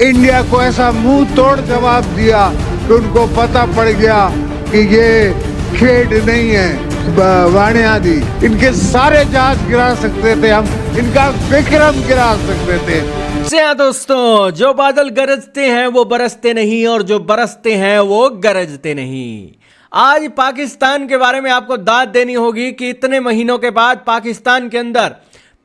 India को ऐसा मुंह तोड़ जवाब दिया कि उनको पता पड़ गया कि ये खेड नहीं है वाणियादी। इनके सारे जहाज गिरा सकते थे हम, इनका विक्रम गिरा सकते थे। जी हाँ दोस्तों, जो बादल गरजते हैं वो बरसते नहीं और जो बरसते हैं वो गरजते नहीं। आज पाकिस्तान के बारे में आपको दाद देनी होगी कि इतने महीनों के बाद पाकिस्तान के अंदर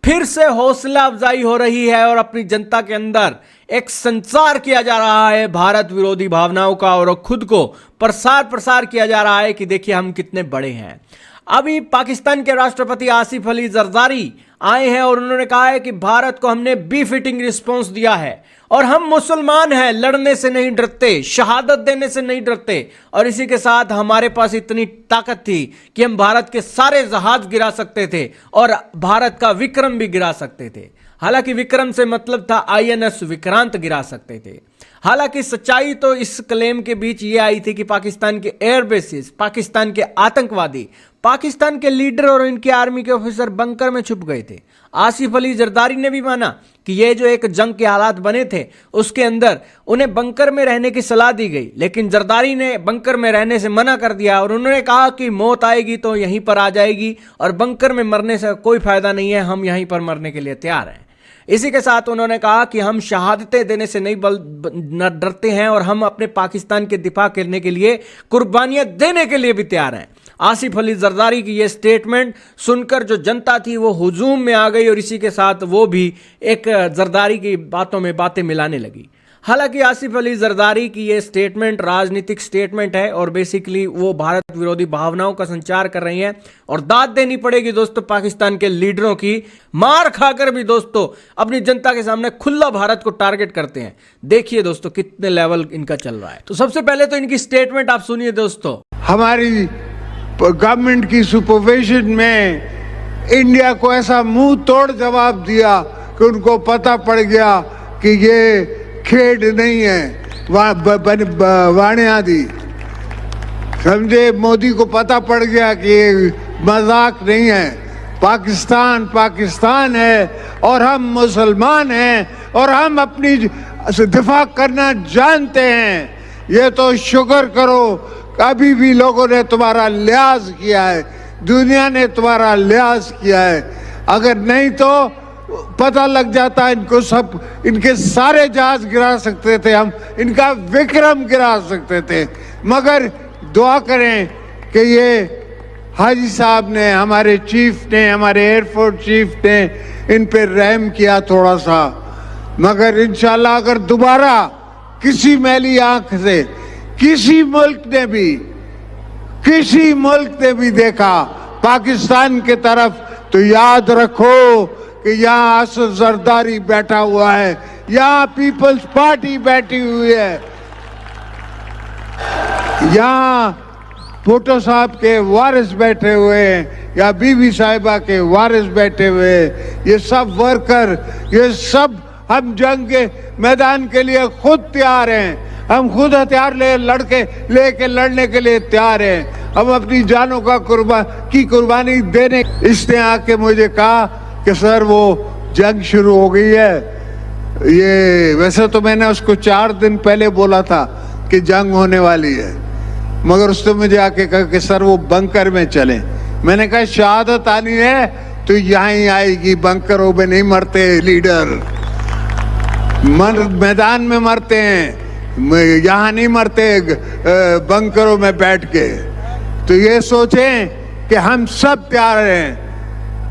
फिर से हौसला अफजाई हो रही है और अपनी जनता के अंदर एक संचार किया जा रहा है भारत विरोधी भावनाओं का, और खुद को प्रसार किया जा रहा है कि देखिए हम कितने बड़े हैं। अभी पाकिस्तान के राष्ट्रपति आसिफ अली जरदारी आए हैं और उन्होंने कहा है कि भारत को हमने बी फिटिंग रिस्पॉन्स दिया है और हम मुसलमान हैं, लड़ने से नहीं डरते, शहादत देने से नहीं डरते, और इसी के साथ हमारे पास इतनी ताकत थी कि हम भारत के सारे जहाज गिरा सकते थे और भारत का विक्रम भी गिरा सकते थे। हालांकि विक्रम से मतलब था INS विक्रांत गिरा सकते थे। हालांकि सच्चाई तो इस क्लेम के बीच ये आई थी कि पाकिस्तान के एयर बेसिस, पाकिस्तान के आतंकवादी, पाकिस्तान के लीडर और इनके आर्मी के ऑफिसर बंकर में छुप गए थे। आसिफ अली जरदारी ने भी माना कि ये जो एक जंग के हालात बने थे उसके अंदर उन्हें बंकर में रहने की सलाह दी गई, लेकिन जरदारी ने बंकर में रहने से मना कर दिया और उन्होंने कहा कि मौत आएगी तो यहीं पर आ जाएगी और बंकर में मरने से कोई फायदा नहीं है, हम यहीं पर मरने के लिए तैयार हैं। इसी के साथ उन्होंने कहा कि हम शहादतें देने से नहीं न डरते हैं और हम अपने पाकिस्तान के दिफा करने के लिए कुर्बानियां देने के लिए भी तैयार हैं। आसिफ अली जरदारी की ये स्टेटमेंट सुनकर जो जनता थी वो हुजूम में आ गई और इसी के साथ वो भी एक जरदारी की बातों में बातें मिलाने लगी। हालांकि आसिफ अली जरदारी की ये स्टेटमेंट राजनीतिक स्टेटमेंट है और बेसिकली वो भारत विरोधी भावनाओं का संचार कर रही हैं और दाद देनी पड़ेगी दोस्तों पाकिस्तान के लीडरों की। मार खाकर भी दोस्तों अपनी जनता के सामने खुला भारत को टारगेट करते हैं। देखिए दोस्तों कितने लेवल इनका चल रहा है। तो सबसे पहले तो इनकी स्टेटमेंट आप सुनिए दोस्तों। हमारी गवर्नमेंट की सुपरविजन में इंडिया को ऐसा मुंह तोड़ जवाब दिया कि उनको पता पड़ गया कि ये खेड नहीं है वाणियादी। समझे, मोदी को पता पड़ गया कि ये मजाक नहीं है। पाकिस्तान पाकिस्तान है और हम मुसलमान हैं और हम अपनी दिफा करना जानते हैं। ये तो शुक्र करो अभी भी लोगों ने तुम्हारा लिहाज किया है, दुनिया ने तुम्हारा लिहाज किया है। अगर नहीं तो पता लग जाता इनको सब, इनके सारे जहाज गिरा सकते थे हम, इनका विक्रम गिरा सकते थे। मगर दुआ करें कि ये हाजी साहब ने, हमारे चीफ ने, हमारे एयरफोर्स चीफ ने इन पे रहम किया थोड़ा सा। मगर इंशाल्लाह अगर दोबारा किसी मैली आंख से किसी मुल्क ने भी देखा पाकिस्तान के तरफ तो याद रखो कि यहाँ आसिफ जरदारी बैठा हुआ है, यहाँ पीपल्स पार्टी बैठी हुई है, यहाँ भुट्टो साहब के वारिस बैठे हुए हैं या बीबी साहिबा के वारिस बैठे हुए हैं। ये सब वर्कर, ये सब हम जंग के मैदान के लिए खुद तैयार हैं। हम खुद हथियार लेके लड़ने के लिए तैयार हैं। हम अपनी जानों का कुर्बानी देने। इसने आके मुझे कहा कि सर वो जंग शुरू हो गई है। ये वैसे तो मैंने उसको 4 दिन पहले बोला था कि जंग होने वाली है, मगर उसने मुझे आके कहा कि सर वो बंकर में चलें। मैंने कहा शहादत आनी है तो यहाँ ही आएगी, बंकरों में नहीं मरते लीडर, मैदान में मरते हैं, यहाँ नहीं मरते बंकरों में बैठ के। तो ये सोचें कि हम सब तैयार हैं।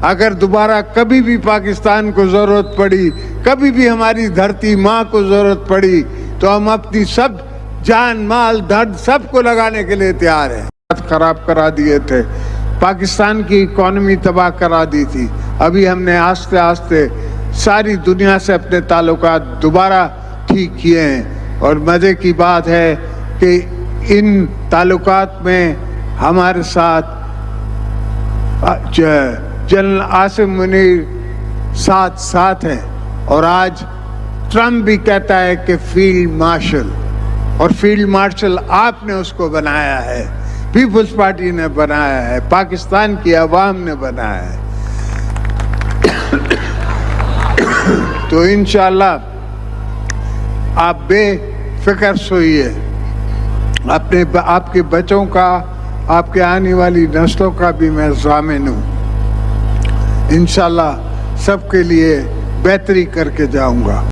अगर दोबारा कभी भी पाकिस्तान को जरूरत पड़ी, कभी भी हमारी धरती माँ को जरूरत पड़ी, तो हम अपनी सब जान माल धन सबको लगाने के लिए तैयार हैं। खराब करा दिए थे, पाकिस्तान की इकोनॉमी तबाह करा दी थी। अभी हमने आस्ते आस्ते सारी दुनिया से अपने ताल्लुकात दोबारा ठीक किए हैं और मजे की बात है कि इन ताल्लुकात में हमारे साथ जनरल आसिम मुनीर साथ है और आज ट्रम्प भी कहता है कि फील्ड मार्शल, और फील्ड मार्शल आपने उसको बनाया है, पीपल्स पार्टी ने बनाया है, पाकिस्तान की आवाम ने बनाया है। तो इंशाल्लाह आप बेफिक्र सोइए, आपके बच्चों का, आपके आने वाली नस्लों का भी मैं ज़ामिन हूँ। इंशाल्लाह सबके लिए बेहतरी करके जाऊंगा।